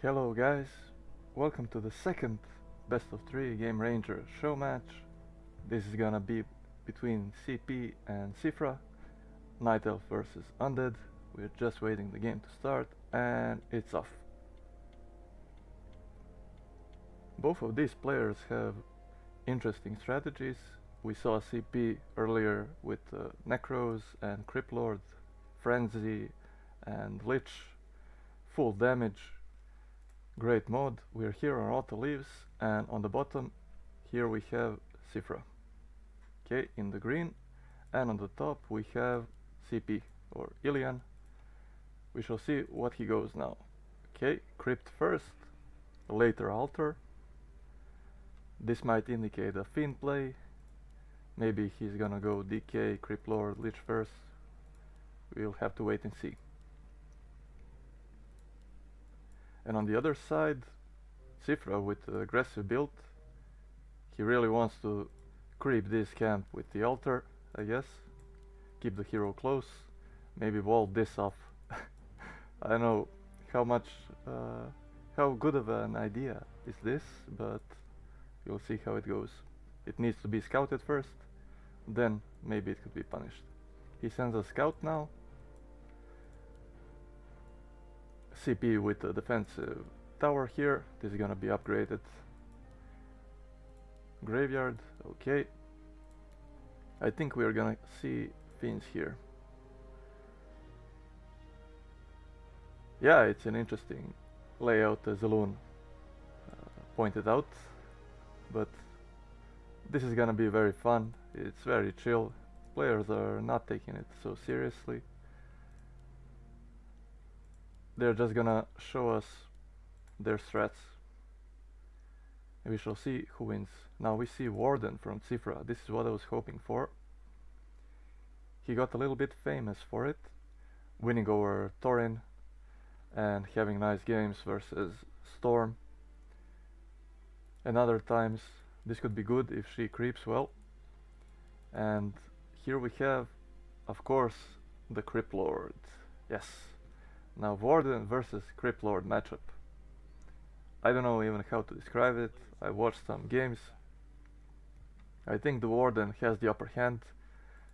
Hello guys, welcome to the second best of 3 Game Ranger show match. This is gonna be between CP and Tsifra, Night Elf versus Undead. We're just waiting the game to start and it's off. Both of these players have interesting strategies. We saw CP earlier with Necros and Cryptlord, Frenzy and Lich, full damage. Great mode. We're here on auto leaves, and on the bottom here we have Tsifra. Okay, in the green, and on the top we have CP or Iliyan. We shall see what he goes now. Okay, crypt first, later altar. This might indicate a Fiend play. Maybe he's gonna go DK, Cryptlord, Lich first. We'll have to wait and see. And on the other side, Tsifra with the aggressive build. He really wants to creep this camp with the altar, I guess. Keep the hero close. Maybe wall this off. I don't know how good of an idea is this, but you'll see how it goes. It needs to be scouted first, then maybe it could be punished. He sends a scout now. CP with a defensive tower here. This is gonna be upgraded. Graveyard, okay. I think we're gonna see Fiends here. Yeah, it's an interesting layout as Alun pointed out, but this is gonna be very fun. It's very chill. Players are not taking it so seriously. They're just gonna show us their strats. And we shall see who wins. Now we see Warden from Tsifra. This is what I was hoping for. He got a little bit famous for it, winning over Thorin and having nice games versus Storm. And other times this could be good if she creeps well. And here we have, of course, the Cryptlord. Yes. Now Warden versus Cryptlord matchup. I don't know even how to describe it. I watched some games. I think the Warden has the upper hand.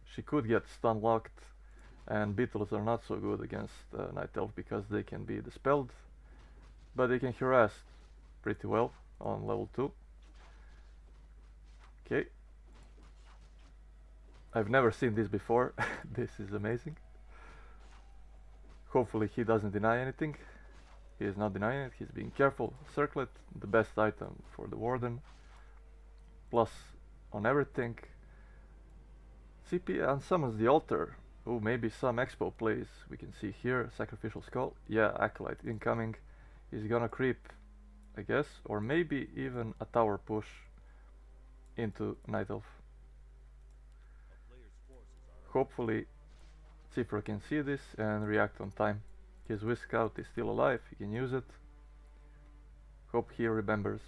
She could get stun locked, and Beetles are not so good against Night Elf because they can be dispelled, but they can harass pretty well on level 2. Okay. I've never seen this before. This is amazing. Hopefully he doesn't deny anything. He is not denying it, he's being careful. Circlet, the best item for the Warden. Plus on everything. CP unsummons the altar. Oh, maybe some expo plays. We can see here, Sacrificial Skull. Yeah, Acolyte incoming. He's gonna creep, I guess. Or maybe even a tower push into Night Elf. Hopefully Tsifra can see this and react on time. His Whisk Scout is still alive, he can use it. Hope he remembers.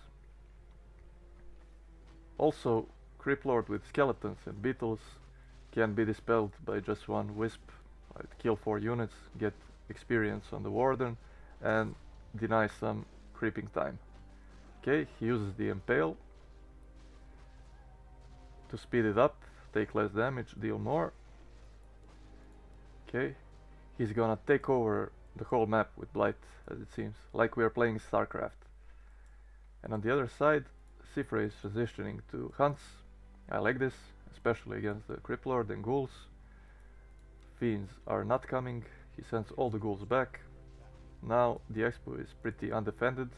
Also, Cryptlord with skeletons and beetles can be dispelled by just one wisp. I'd kill 4 units, get experience on the Warden, and deny some creeping time. Okay, he uses the Impale to speed it up, take less damage, deal more. Okay, he's gonna take over the whole map with Blight, as it seems, like we are playing StarCraft. And on the other side, Tsifra is transitioning to Hunts. I like this, especially against the Cryptlord and Ghouls. Fiends are not coming, he sends all the Ghouls back. Now the Expo is pretty undefended,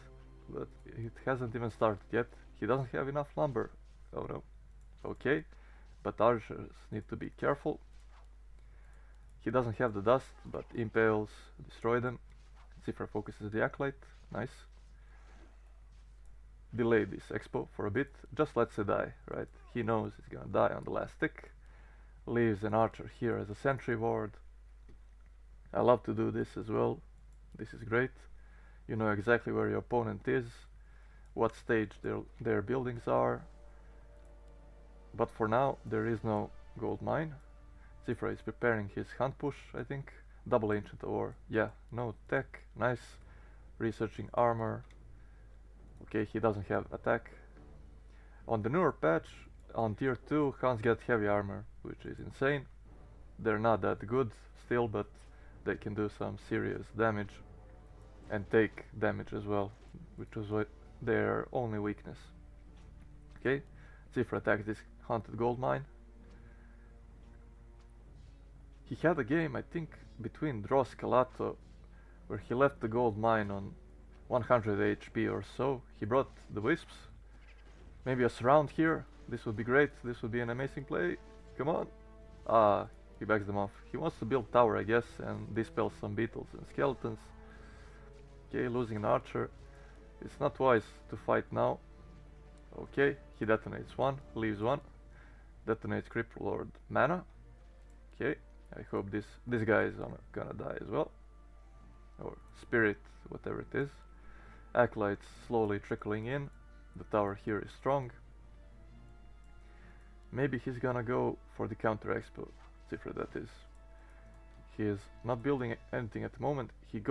but it hasn't even started yet. He doesn't have enough lumber. Oh no. Okay, but archers need to be careful. He doesn't have the dust, but impales destroy them. Tsifra focuses the Acolyte. Nice. Delay this expo for a bit. Just lets it die, right? He knows he's gonna die on the last tick. Leaves an archer here as a sentry ward. I love to do this as well. This is great. You know exactly where your opponent is, what stage their buildings are. But for now, there is no gold mine. Tsifra is preparing his hunt push, I think. Double Ancient Ore. Yeah, no tech. Nice. Researching armor. Okay, he doesn't have attack. On the newer patch, on tier 2, Hans get heavy armor, which is insane. They're not that good still, but they can do some serious damage and take damage as well, which was their only weakness. Okay, Tsifra attacks this haunted gold mine. He had a game, I think, between Dross Calato, where he left the gold mine on 100 HP or so. He brought the wisps. Maybe a surround here. This would be great. This would be an amazing play. Come on. Ah, he backs them off. He wants to build tower, I guess, and dispel some beetles and skeletons. Okay, losing an archer. It's not wise to fight now. Okay, he detonates one, leaves one. Detonates Cripple Lord mana. Okay, I hope this guy is gonna die as well. Or spirit, whatever it is. Acolytes slowly trickling in. The tower here is strong. Maybe he's gonna go for the counter expo. Tsifra, that is. He is not building anything at the moment. He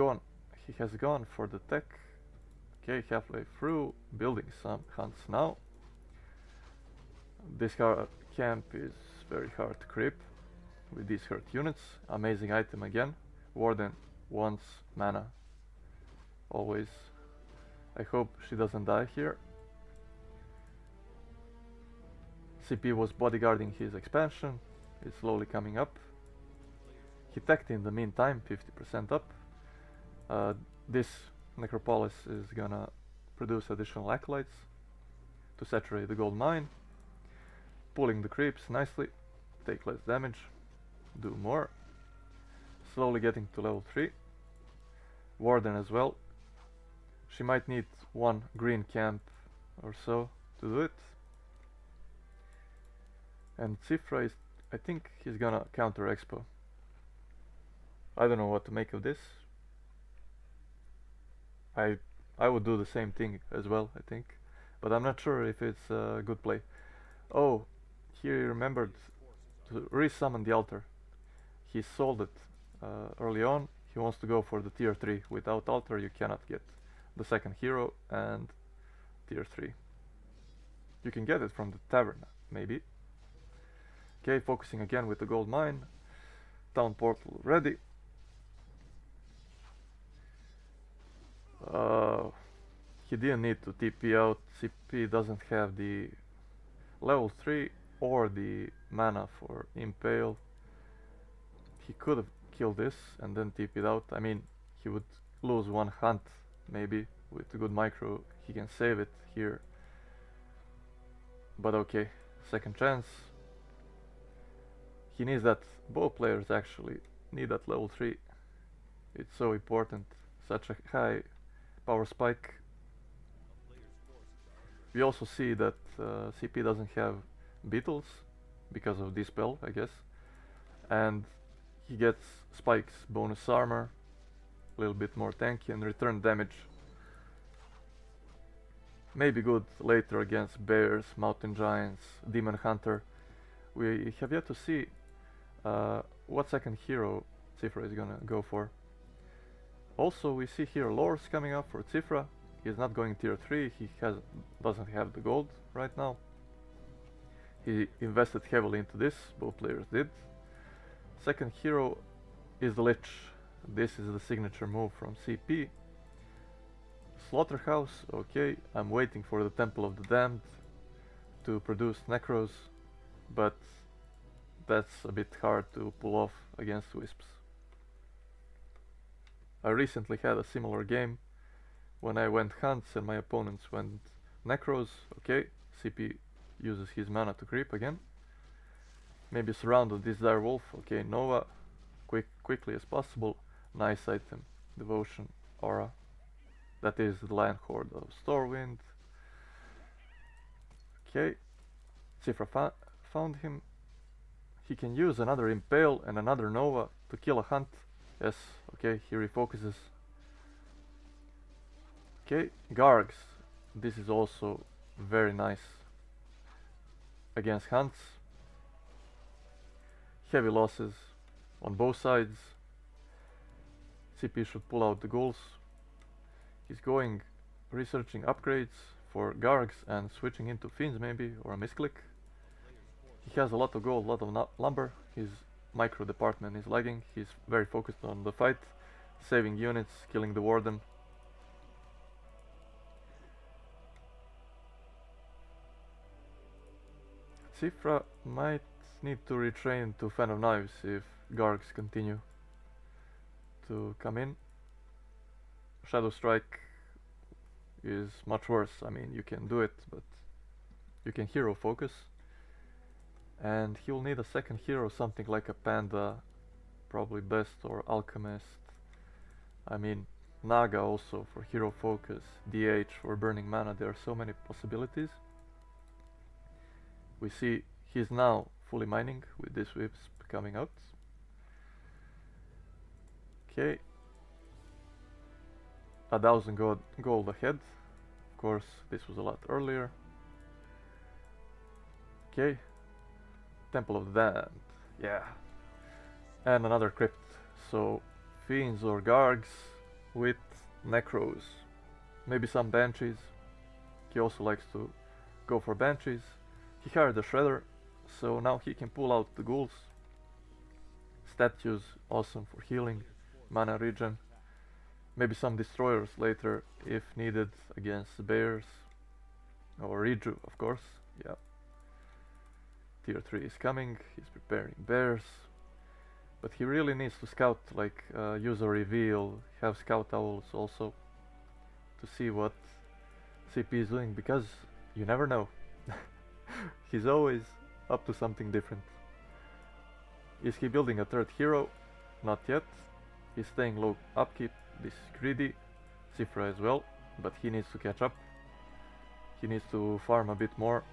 has gone for the tech. Okay, halfway through, building some hunts now. This camp is very hard to creep with these hurt units. Amazing item again. Warden wants mana. Always. I hope she doesn't die here. CP was bodyguarding his expansion. It's slowly coming up. He teched in the meantime, 50% up. This necropolis is gonna produce additional acolytes to saturate the gold mine. Pulling the creeps nicely. Take less damage. Do more. Slowly getting to level 3. Warden as well. She might need one green camp or so to do it. And Tsifra is, I think he's gonna counter expo. I don't know what to make of this. I would do the same thing as well, I think, but I'm not sure if it's a good play. Oh, he remembered to resummon the altar. He sold it early on. He wants to go for the tier 3. Without altar you cannot get the second hero and tier 3. You can get it from the tavern, maybe. Okay, focusing again with the gold mine. Town portal ready. He didn't need to TP out. CP doesn't have the level 3 or the mana for Impale. He could have killed this and then TP'd out. I mean, he would lose one hunt maybe. With a good micro he can save it here. But okay, second chance. He needs that. Both players actually need that level 3. It's so important. Such a high power spike. We also see that CP doesn't have beetles because of this spell, I guess. And he gets spikes, bonus armor, a little bit more tanky, and return damage. Maybe good later against bears, mountain giants, demon hunter. We have yet to see what second hero Tsifra is gonna go for. Also, we see here lores coming up for Tsifra. He's not going tier 3, he doesn't have the gold right now. He invested heavily into this, both players did. Second hero is the Lich. This is the signature move from CP. Slaughterhouse, okay, I'm waiting for the Temple of the Damned to produce Necros, but that's a bit hard to pull off against Wisps. I recently had a similar game when I went Hunts and my opponents went Necros. Okay, CP uses his mana to creep again. Maybe surrounded this dire wolf. Okay, Nova, quickly as possible. Nice item, Devotion, Aura. That is the Lion Horde of Stormwind. Okay, Tsifra found him. He can use another Impale and another Nova to kill a hunt. Yes, okay, he refocuses. Okay, Gargs. This is also very nice against hunts. Heavy losses on both sides. CP should pull out the ghouls. He's going researching upgrades for Gargs and switching into Fiends maybe, or a misclick. He has a lot of gold, a lot of lumber. His micro department is lagging. He's very focused on the fight, saving units, killing the warden. Tsifra might need to retrain to Fan of Knives if Gargs continue to come in. Shadow Strike is much worse. I mean, you can do it, but you can hero focus. And he'll need a second hero, something like a Panda, probably best, or Alchemist. I mean, Naga also for hero focus, DH for burning mana. There are so many possibilities. We see he's now fully mining with this Wisp coming out. Okay. 1,000 gold ahead. Of course, this was a lot earlier. Okay. Temple of the Damned. Yeah. And another crypt. So, Fiends or Gargs with Necros. Maybe some Banshees. He also likes to go for Banshees. He hired a Shredder, so now he can pull out the ghouls. Statues, awesome for healing, mana regen. Maybe some destroyers later if needed against bears. Or Riju, of course, yeah. Tier 3 is coming, he's preparing bears. But he really needs to scout, like use a reveal, have scout owls also. To see what CP is doing, because you never know. He's always up to something different. Is he building a third hero? Not yet. He's staying low upkeep. This is greedy. Tsifra as well, but he needs to catch up. He needs to farm a bit more.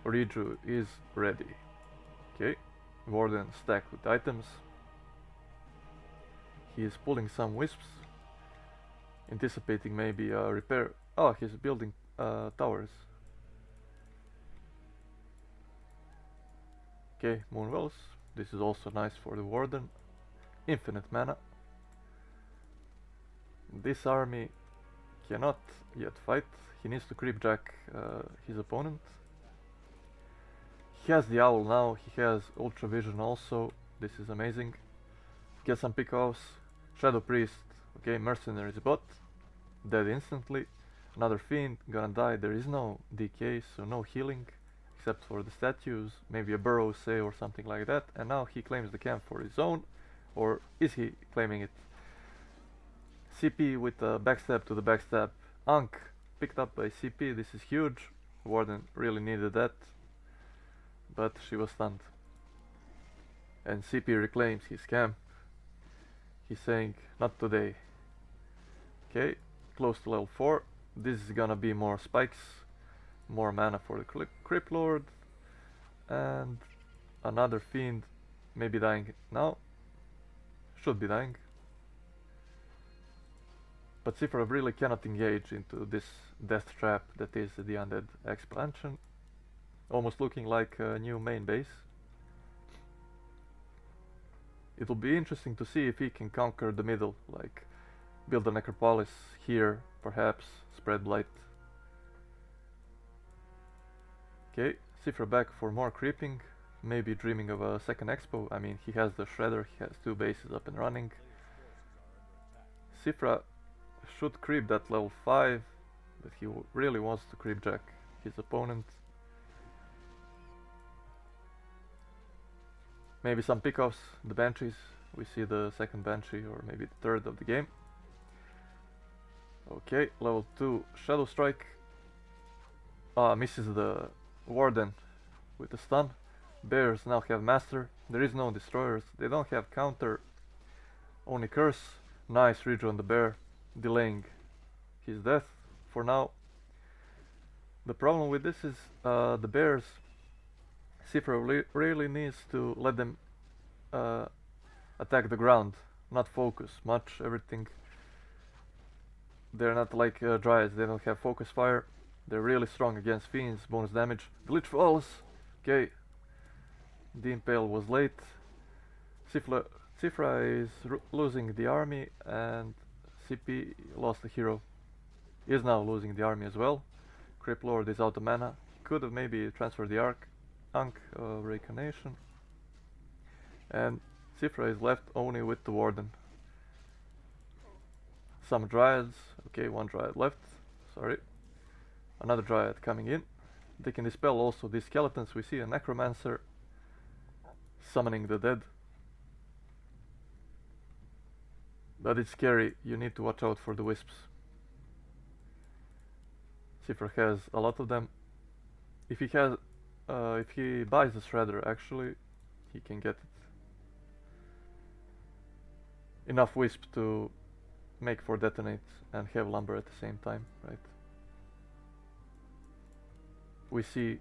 Riju is ready. Okay. Warden stacked with items. He is pulling some wisps. Anticipating maybe a repair. Oh, he's building towers. Okay, Moonwells. This is also nice for the Warden. Infinite mana. This army cannot yet fight. He needs to creepjack his opponent. He has the owl now. He has Ultra Vision also. This is amazing. Get some pickoffs. Shadow Priest. Okay, Mercenaries bot. Dead instantly. Another Fiend. Gonna die. There is no DK, so no healing. Except for the statues, maybe a burrow say or something like that, and now he claims the camp for his own, or is he claiming it? CP with a backstab to the backstab. Ankh picked up by CP, this is huge. Warden really needed that, but she was stunned. And CP reclaims his camp. He's saying, not today. Okay, close to level 4. This is gonna be more spikes. More mana for the Crypt Lord, and another Fiend, maybe dying now. Should be dying. But Tsifra really cannot engage into this death trap that is the Undead expansion. Almost looking like a new main base. It'll be interesting to see if he can conquer the middle, like build a necropolis here, perhaps, spread blight. Okay, Tsifra back for more creeping, maybe dreaming of a second expo. I mean, he has the Shredder, he has 2 bases up and running. Tsifra should creep that level 5, but he really wants to creepjack his opponent. Maybe some pickoffs, the Banshees. We see the second Banshee, or maybe the third of the game. Okay, level 2 Shadow Strike. Misses the Warden with the stun. Bears now have Master. There is no Destroyers. They don't have counter. Only Curse. Nice Riju on the Bear, delaying his death for now. The problem with this is the Bears. Tsifra really needs to let them attack the ground, not focus much. Everything. They're not like Dryads. They don't have focus fire. They're really strong against Fiends, bonus damage. Glitch falls. Okay. The Impale was late. Tsifra is losing the army, and CP lost a hero. Is now losing the army as well. Crypt Lord is out of mana. He could have maybe transferred the Ankh of Reincarnation. And Tsifra is left only with the Warden. Some Dryads. Okay, one Dryad left. Sorry. Another Dryad coming in. They can dispel also these skeletons. We see a Necromancer summoning the dead. But it's scary. You need to watch out for the wisps. Tsifra has a lot of them. If he buys the Shredder, actually, he can get enough wisp to make 4 detonates and have lumber at the same time, right? We see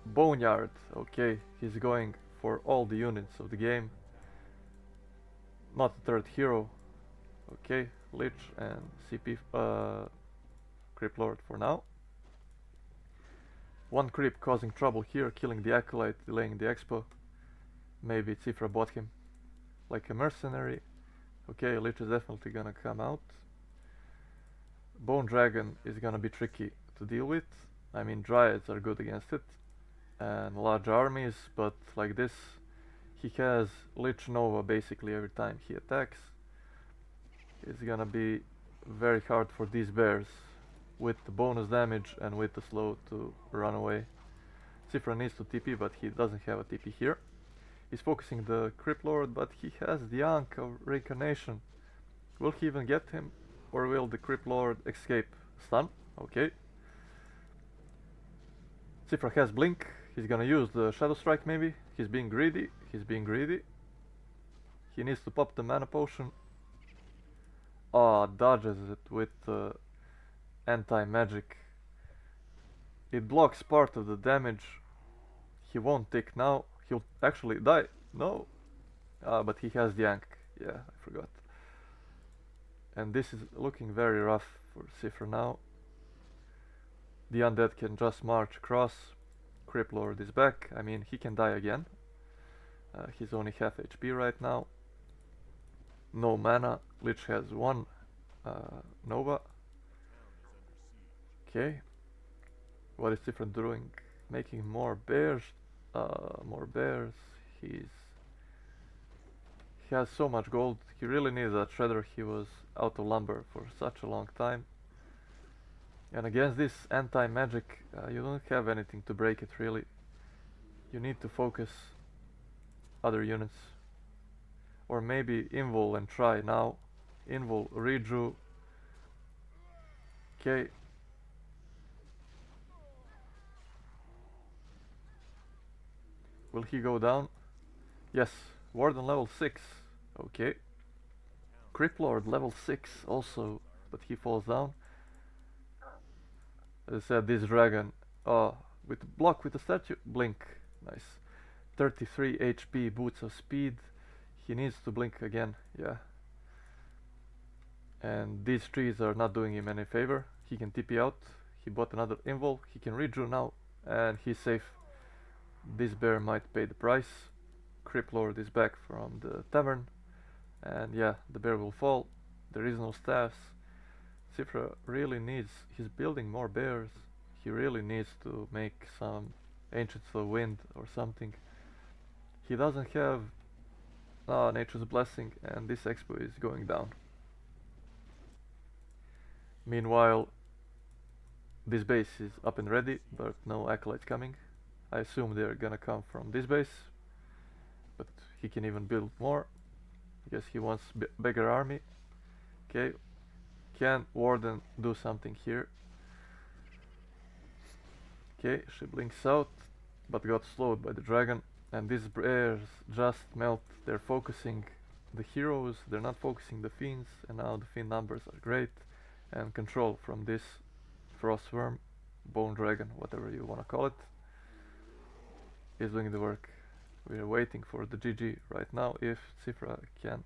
Boneyard. Okay, he's going for all the units of the game. Not the third hero. Okay, Lich and CP Crypt Lord for now. One creep causing trouble here, killing the Acolyte, delaying the expo. Maybe Tsifra bought him like a mercenary. Okay, Lich is definitely gonna come out. Bone Dragon is gonna be tricky to deal with. I mean, Dryads are good against it. And large armies, but like this, he has Lich Nova basically every time he attacks. It's gonna be very hard for these bears with the bonus damage and with the slow to run away. Tsifra needs to TP, but he doesn't have a TP here. He's focusing the Crypt Lord, but he has the Ankh of Reincarnation. Will he even get him? Or will the Crypt Lord escape? Stun? Okay. Tsifra has Blink. He's gonna use the Shadow Strike maybe. He's being greedy. He's being greedy. He needs to pop the mana potion. Ah, dodges it with anti-magic. It blocks part of the damage. He won't tick now. He'll actually die. No. But he has the Ankh. Yeah, I forgot. And this is looking very rough for Tsifra now. The undead can just march across. Crypt Lord is back. I mean, he can die again. He's only half HP right now. No mana. Lich has 1 Nova. Okay. What is Tsifra doing? Making more bears. More bears. He has so much gold. He really needs that shredder. He was out of lumber for such a long time. And against this anti-magic, you don't have anything to break it really. You need to focus other units. Or maybe invul and try now. Invul redrew. Okay. Will he go down? Yes. Warden level 6. Okay. Crypt Lord level 6 also, but he falls down. As I said, this dragon, with block with the statue, blink, nice. 33 HP, boots of speed. He needs to blink again, yeah. And these trees are not doing him any favor. He can TP out. He bought another invul. He can redrew now, and he's safe. This bear might pay the price. Crypt Lord is back from the tavern, and yeah, the bear will fall. There is no staffs. Tsifra really needs, he's building more bears. He really needs to make some Ancients of Wind or something. He doesn't have Nature's Blessing, and this expo is going down. Meanwhile, this base is up and ready, but no acolytes coming. I assume they're gonna come from this base, but he can even build more. I guess he wants bigger army. Okay. Can Warden do something here? Okay, she blinks out, but got slowed by the dragon. And these bears just melt. They're focusing the heroes, they're not focusing the fiends, and now the fiend numbers are great. And control from this Frostworm, Bone Dragon, whatever you wanna call it, is doing the work. We are waiting for the GG right now if Tsifra can't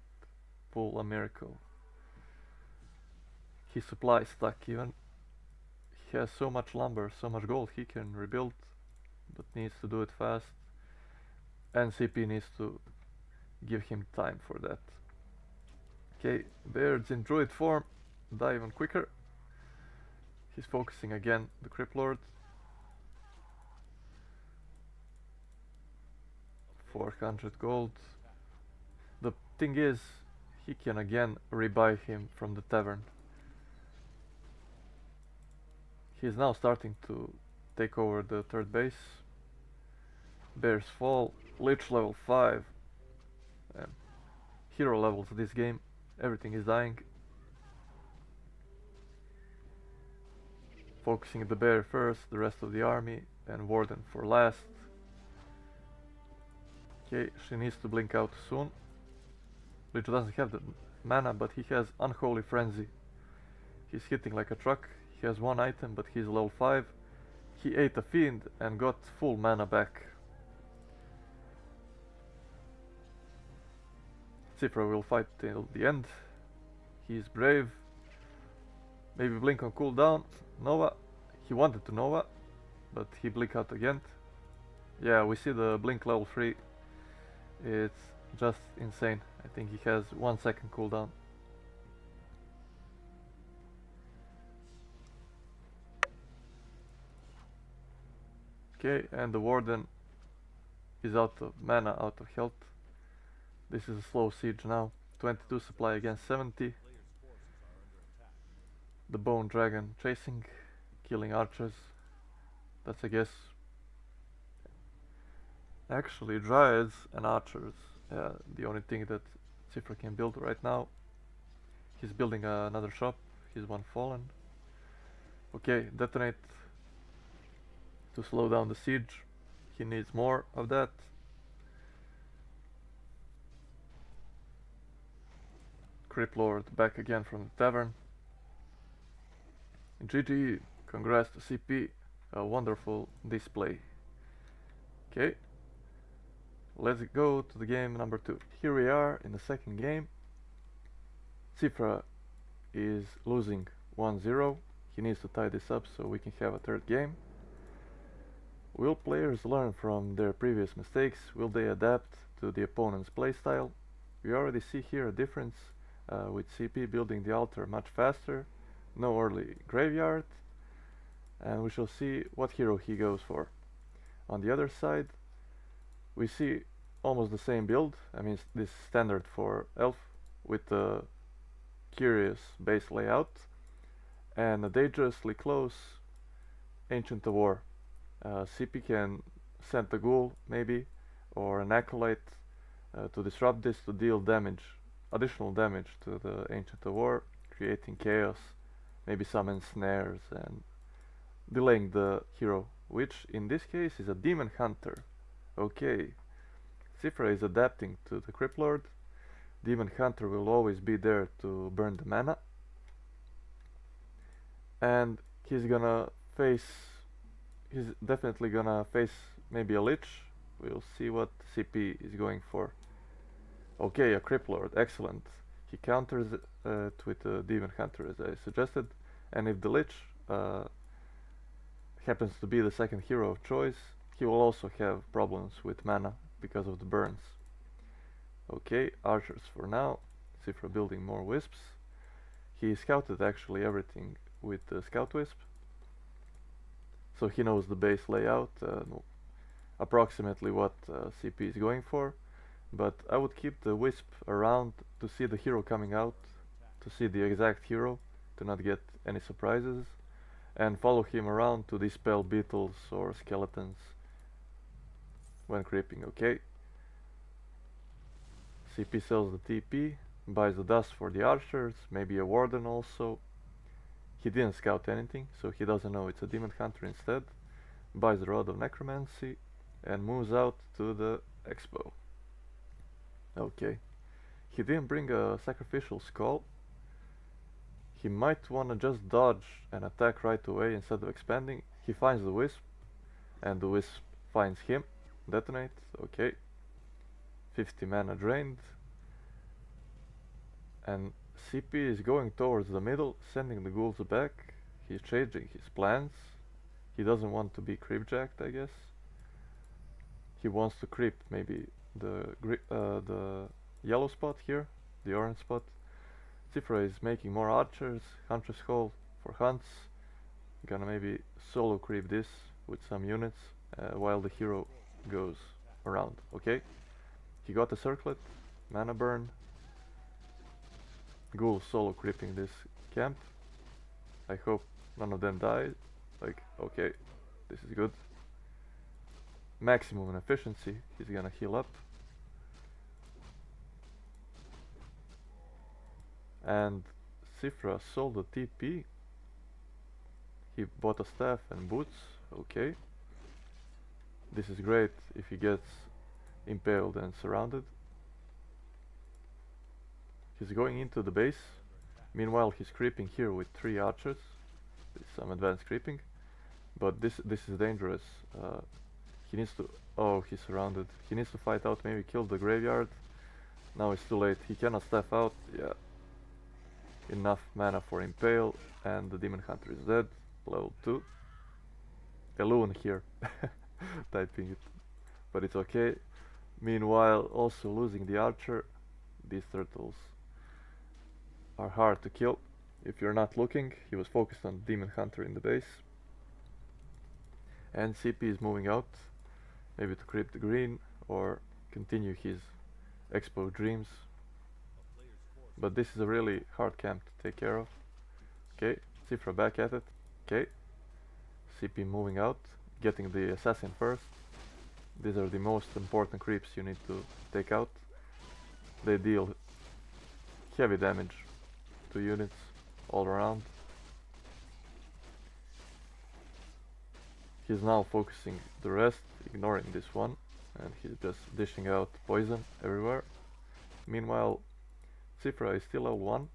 pull a miracle. His supply is stuck even. He has so much lumber, so much gold he can rebuild, but needs to do it fast. And CP needs to give him time for that. Okay, Baird's in druid form, die even quicker. He's focusing again the Crypt Lord. 400 gold. The thing is, he can again rebuy him from the tavern. He's now starting to take over the third base. Bears fall, Lich level 5. And hero levels this game. Everything is dying. Focusing the bear first, the rest of the army, and Warden for last. Okay, she needs to blink out soon. Lich doesn't have the mana, but he has Unholy Frenzy. He's hitting like a truck. He has one item, but he's level 5. He ate a fiend and got full mana back. Tsifra will fight till the end. He is brave. Maybe blink on cooldown. Nova. He wanted to Nova, but he blink out again. Yeah, we see the blink level 3. It's just insane. I think he has 1 second cooldown. Okay, and the Warden is out of mana, out of health. This is a slow siege now. 22 supply against 70. The Bone Dragon chasing, killing archers. That's, I guess, actually Dryads and archers. The only thing that Tsifra can build right now. He's building another shop. He's one fallen. Okay, detonate to slow down the siege. He needs more of that. Crypt Lord back again from the tavern. GG, congrats to CP, a wonderful display. Okay, let's go to the game number 2. Here we are in the second game. Tsifra is losing 1-0. He needs to tie this up so we can have a third game. Will players learn from their previous mistakes? Will they adapt to the opponent's playstyle? We already see here a difference with CP building the altar much faster, no early graveyard, and we shall see what hero he goes for. On the other side, we see almost the same build. I mean, this is standard for Elf with the curious base layout and a dangerously close Ancient of War. CP can send a ghoul maybe or an acolyte to disrupt this to deal damage, additional damage to the Ancient of War, creating chaos, maybe summon snares and delaying the hero, which in this case is a Demon Hunter. Okay, Tsifra is adapting to the Crypt Lord. Demon Hunter will always be there to burn the mana, and he's definitely gonna face maybe a Lich. We'll see what CP is going for. Okay, a Crypt Lord, excellent. He counters it with a Demon Hunter as I suggested, and if the Lich happens to be the second hero of choice, he will also have problems with mana because of the burns. Okay, archers for now. Tsifra building more wisps. He scouted actually everything with the scout wisp, so he knows the base layout, approximately what CP is going for. But I would keep the wisp around to see the hero coming out, to see the exact hero, to not get any surprises, and follow him around to dispel beetles or skeletons when creeping. Okay, CP sells the TP, buys the dust for the archers, maybe a warden also. He didn't scout anything, so he doesn't know it's a Demon Hunter instead. Buys the Rod of Necromancy and moves out to the expo. Okay, he didn't bring a Sacrificial Skull. He might wanna just dodge and attack right away instead of expanding. He finds the Wisp, and the Wisp finds him. Detonate, okay. 50 mana drained. And CP is going towards the middle, sending the ghouls back. He's changing his plans. He doesn't want to be creepjacked, I guess. He wants to creep maybe the yellow spot here, the orange spot. Tsifra is making more archers, Hunter's Hall for hunts. Gonna maybe solo creep this with some units while the hero goes around. Okay, he got a circlet, mana burn. Ghoul solo creeping this camp. I hope none of them die. Like, okay, this is good. Maximum in efficiency. He's gonna heal up. And Tsifra sold the TP. He bought a staff and boots. Okay. This is great if he gets impaled and surrounded. He's going into the base. Meanwhile, he's creeping here with 3 archers. There's some advanced creeping. But this is dangerous. He needs to... Oh, he's surrounded. He needs to fight out, maybe kill the graveyard. Now it's too late. He cannot staff out. Yeah. Enough mana for Impale. And the Demon Hunter is dead. Level 2. Elune here. Typing it. But it's okay. Meanwhile, also losing the archer. These turtles are hard to kill. If you're not looking, he was focused on Demon Hunter in the base. And CP is moving out. Maybe to creep the green or continue his expo dreams. But this is a really hard camp to take care of. Okay, Tsifra back at it. Okay, CP moving out, getting the assassin first. These are the most important creeps you need to take out. They deal heavy damage to units all around. He's now focusing the rest, ignoring this one, and he's just dishing out poison everywhere. Meanwhile, Tsifra is still L1,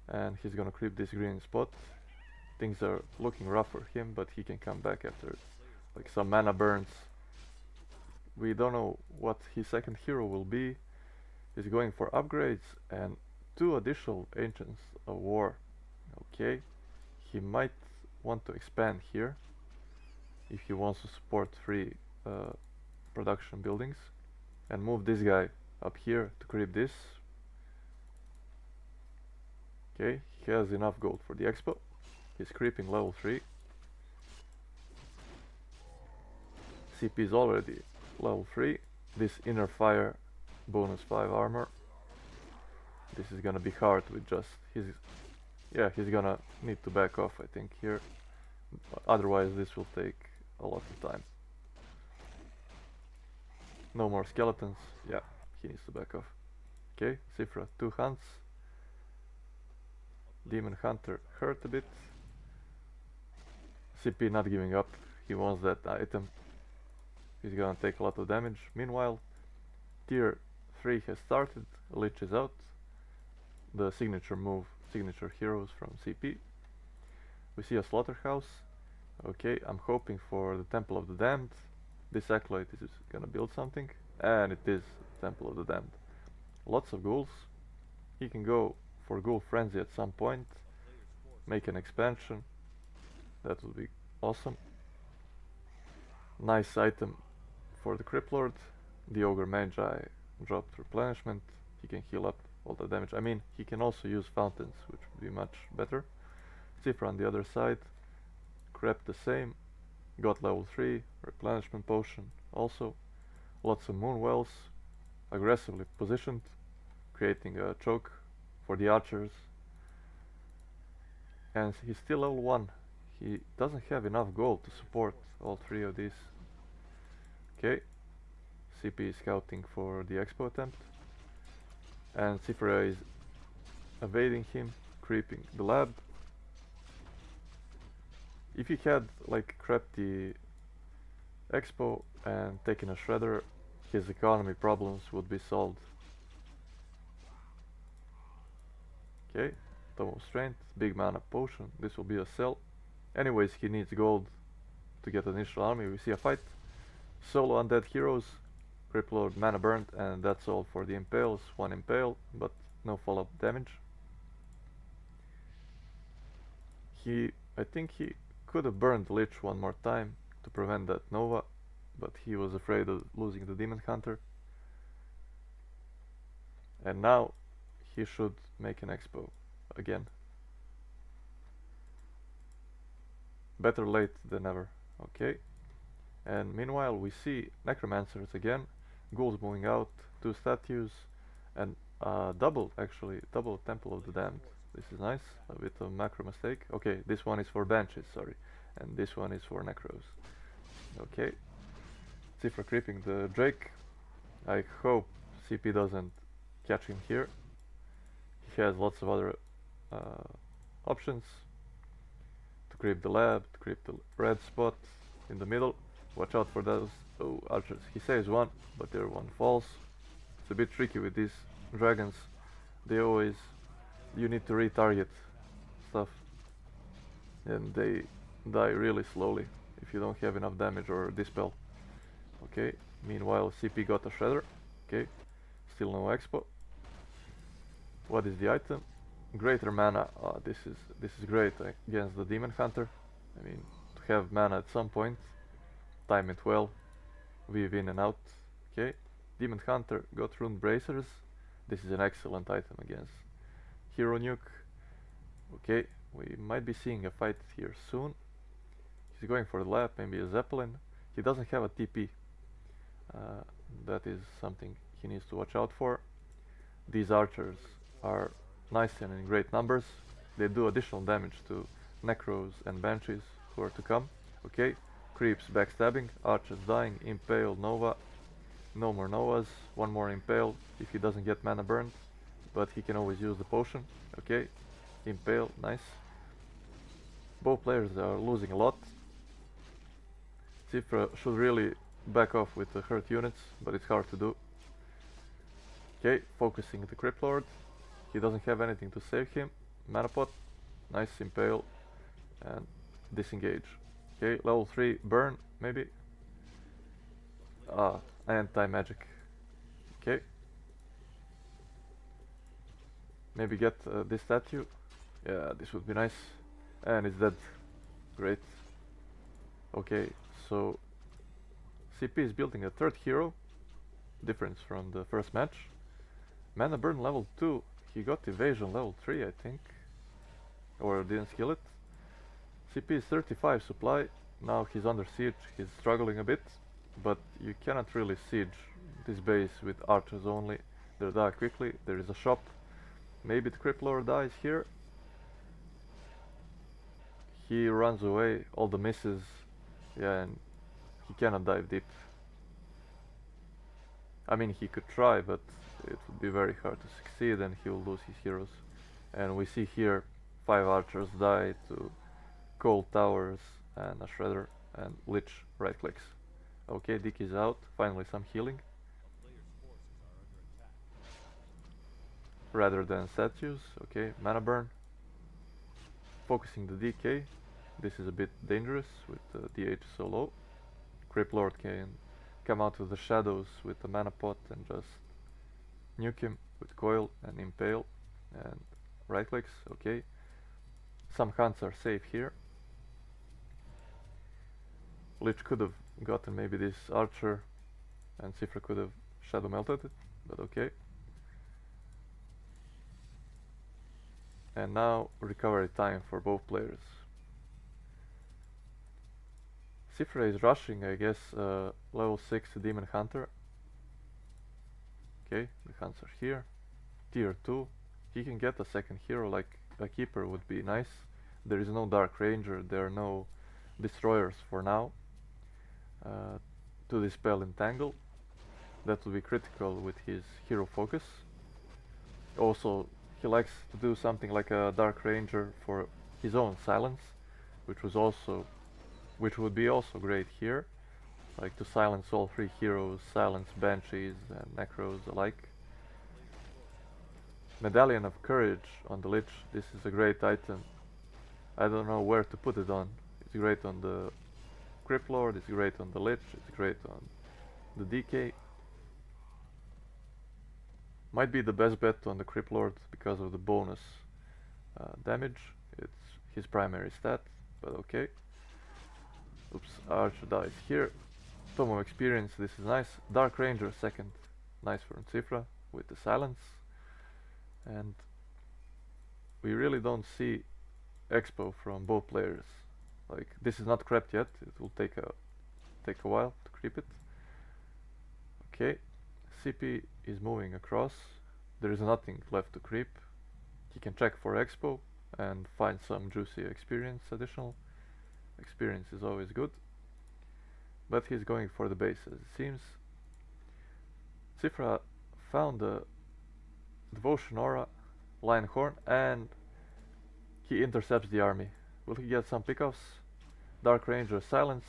and he's gonna creep this green spot. Things are looking rough for him, but he can come back after like some mana burns. We don't know what his second hero will be. He's going for upgrades and 2 additional Ancients of War. Okay, he might want to expand here if he wants to support 3 production buildings and move this guy up here to creep this. Okay, he has enough gold for the expo. He's creeping level 3. CP is already level 3. This inner fire bonus 5 armor. This is gonna be hard with just his... Yeah, he's gonna need to back off, I think, here. Otherwise this will take a lot of time. No more skeletons. Yeah, he needs to back off. Okay, Tsifra 2 hunts. Demon Hunter hurt a bit. CP not giving up. He wants that item. He's gonna take a lot of damage. Meanwhile, tier 3 has started. Lich is out. The signature move, signature heroes from CP. We see a slaughterhouse. Okay, I'm hoping for the Temple of the Damned. This acolyte is gonna build something, and it is Temple of the Damned. Lots of ghouls. He can go for Ghoul Frenzy at some point, make an expansion. That would be awesome. Nice item for the Crypt Lord. The Ogre Magi dropped replenishment. He can heal up all the damage. I mean, he can also use fountains, which would be much better. Tsifra on the other side, crept the same, got level 3, replenishment potion also. Lots of moon wells, aggressively positioned, creating a choke for the archers. And he's still level 1. He doesn't have enough gold to support all 3 of these. Okay, CP is scouting for the expo attempt. And Tsifra is evading him, creeping the lab. If he had like crept the expo and taken a shredder, his economy problems would be solved. Okay, Tome of Strength, big mana potion, this will be a sell. Anyways, he needs gold to get an initial army. We see a fight. Solo undead heroes, Crypt Lord mana burnt, and that's all for the impales. 1 impale, but no follow-up damage. I think he could have burned Lich one more time to prevent that Nova, but he was afraid of losing the Demon Hunter. And now he should make an expo. again. Better late than never. Okay. And meanwhile we see necromancers again, ghouls moving out, two statues, and double Temple of the Damned. This is nice, a bit of macro mistake. Okay, this one is for banshees, sorry, and this one is for necros. Okay, Tsifra creeping the Drake. I hope CP doesn't catch him here. He has lots of other options to creep the lab, to creep the red spot in the middle. Watch out for those archers. He saves one, but the other one falls. It's a bit tricky with these dragons. They always, you need to retarget stuff, and they die really slowly if you don't have enough damage or dispel. Okay, meanwhile CP got a shredder. Okay, still no expo. What is the item? Greater mana. This is great against the demon hunter. I mean, to have mana at some point, time it well, weave in and out. Okay, demon hunter got rune bracers. This is an excellent item against hero nuke. Okay, we might be seeing a fight here soon. He's going for the lab, maybe a zeppelin. He doesn't have a TP. That is something he needs to watch out for. These archers are nice and in great numbers. They do additional damage to necros and banshees who are to come. Okay, creeps backstabbing, archers dying, impale nova. No more novas, one more impale if he doesn't get mana burned, but he can always use the potion. Okay, impale, nice. Both players are losing a lot. Tsifra should really back off with the hurt units, but it's hard to do. Okay, focusing the Crypt Lord. He doesn't have anything to save him. Mana pot, nice impale, and disengage. Okay, level 3 burn, maybe. Anti-magic. Okay. Maybe get this statue. Yeah, this would be nice. And it's dead. Great. Okay, so CP is building a third hero. Difference from the first match. Mana burn level 2. He got evasion level 3, I think. Or didn't skill it. CP is 35 supply. Now he's under siege. He's struggling a bit. But you cannot really siege this base with archers only. They die quickly. There is a shop. Maybe the Crypt Lord dies here. He runs away. All the misses. Yeah, and he cannot dive deep. I mean, he could try, but it would be very hard to succeed and he will lose his heroes. And we see here 5 archers die to cold towers and a shredder and lich right clicks. Okay, Dick is out. Finally some healing. Rather than statues. Okay, mana burn. Focusing the DK. This is a bit dangerous with the DH so low. Crypt Lord can come out of the shadows with the mana pot and just nuke him with coil and impale and right clicks. Okay, some hunts are safe here. Lich could have gotten maybe this archer and Tsifra could have shadow melted it, but okay. And now recovery time for both players. Tsifra is rushing, I guess, level 6 Demon Hunter. Okay, the hunts are here. Tier 2. He can get a second hero like a keeper would be nice. There is no Dark Ranger, there are no destroyers for now. To dispel Entangle. That will be critical with his hero focus. Also, he likes to do something like a Dark Ranger for his own silence, which would be also great here, like to silence all 3 heroes, silence banshees and necros alike. Medallion of Courage on the Lich. This is a great item. I don't know where to put it on. It's great on the Crypt Lord, it's great on the Lich, it's great on the DK. Might be the best bet on the Crypt Lord because of the bonus damage. It's his primary stat, but okay. Oops, Archer dies here. Tome of Experience, this is nice. Dark Ranger second, nice for Tsifra with the silence. And we really don't see expo from both players. Like this is not crept yet. It will take a while to creep it. Okay, CP is moving across. There is nothing left to creep. He can check for expo and find some juicy experience. Additional experience is always good, but he's going for the bases. It seems Tsifra found the Devotion Aura, Lion Horn, and he intercepts the army. Will he get some pickoffs? Dark Ranger silence.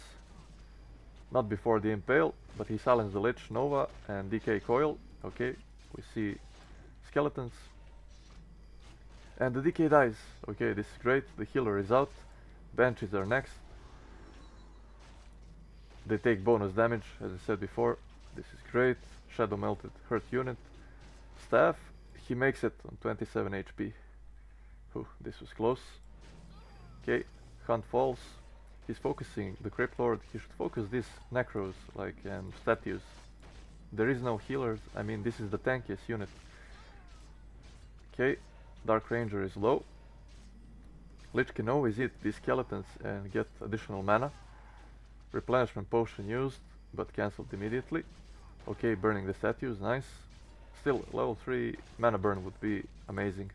Not before the Impale, but he silenced the Lich, Nova, and DK Coil. Okay, we see skeletons. And the DK dies. Okay, this is great. The healer is out. Banshees are next. They take bonus damage, as I said before. This is great. Shadow melted, hurt unit. Staff, he makes it on 27 HP. Whew, this was close. Okay, Hunt falls. He's focusing the Crypt Lord. He should focus these Necros, like, and statues. There is no healers. I mean, this is the tankiest unit. Okay, Dark Ranger is low. Lich can always eat these skeletons and get additional mana. Replenishment potion used, but cancelled immediately. Okay, burning the statues, nice. Still, level 3 mana burn would be amazing.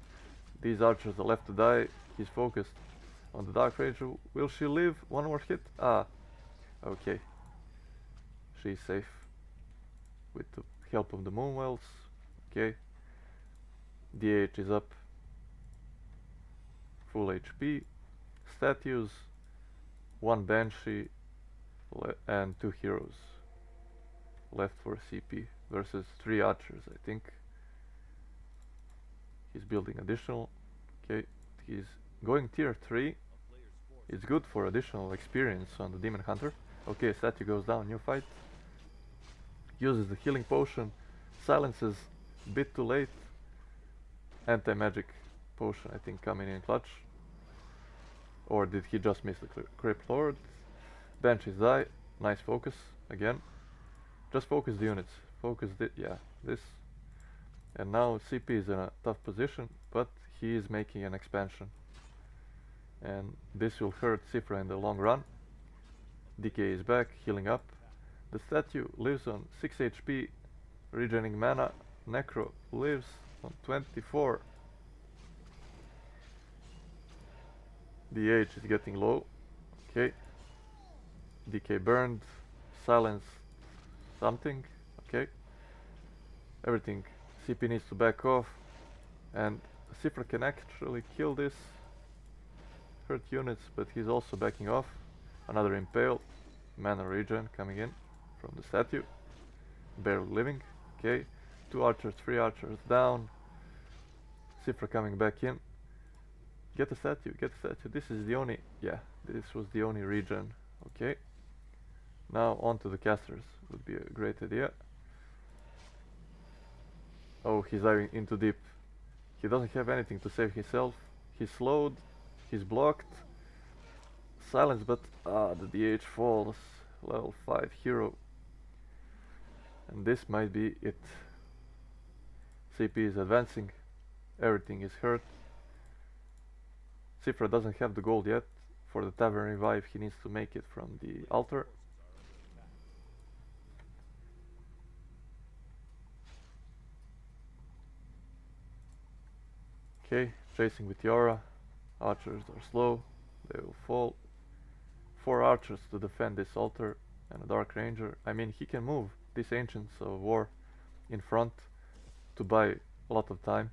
These archers are left to die. He's focused on the Dark Ranger. Will she live? One more hit? Ah, okay. She's safe with the help of the Moonwells. Okay. DH is up. Full HP. Statues. One Banshee and 2 heroes left for CP versus 3 archers, I think. He's building additional. Okay, he's going tier 3. It's good for additional experience on the Demon Hunter. Okay, statue goes down, new fight. Uses the healing potion. Silences a bit too late. Anti-magic potion, I think, coming in clutch. Or did he just miss the Crypt Lord? Banshees die. Nice focus again. Just focus the units. Focus this. And now CP is in a tough position, but he is making an expansion. And this will hurt Tsifra in the long run. DK is back, healing up. The statue lives on 6 HP, regening mana. Necro lives on 24. The H is getting low. Okay. DK burned, silence something, okay. Everything. CP needs to back off, and Tsifra can actually kill this hurt units, but he's also backing off. Another Impale, mana regen coming in from the statue, barely living, okay. 2 archers, 3 archers down. Tsifra coming back in. Get the statue, get the statue. This is the only, this was the only regen, okay. Now on to the casters, would be a great idea. Oh, he's diving into deep. He doesn't have anything to save himself. He's slowed, he's blocked. Silence, but the DH falls. Level 5 hero. And this might be it. CP is advancing. Everything is hurt. Tsifra doesn't have the gold yet. For the Tavern Revive, he needs to make it from the altar. Okay, chasing with Yara. Archers are slow, they will fall. 4 archers to defend this altar and a Dark Ranger. I mean, he can move these Ancients of War in front to buy a lot of time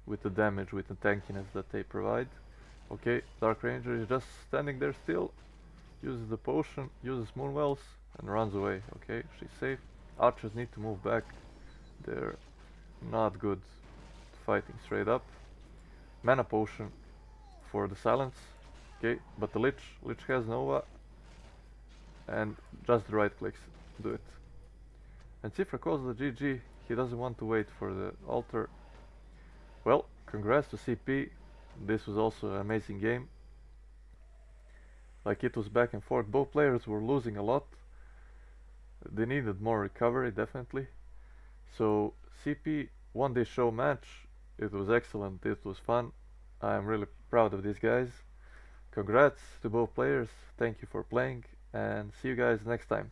with the damage, with the tankiness that they provide. Okay, Dark Ranger is just standing there still, uses the potion, uses Moonwells, and runs away. Okay, she's safe. Archers need to move back. They're not good fighting straight up. Mana potion for the silence. Okay, but the Lich has Nova, and just the right clicks do it. And Tsifra calls the GG. He doesn't want to wait for the altar. Well, congrats to CP. This was also an amazing game. Like, it was back and forth. Both players were losing a lot. They needed more recovery, definitely. So CP won this show match. It was excellent. It was fun. I'm really proud of these guys. Congrats to both players. Thank you for playing, and see you guys next time.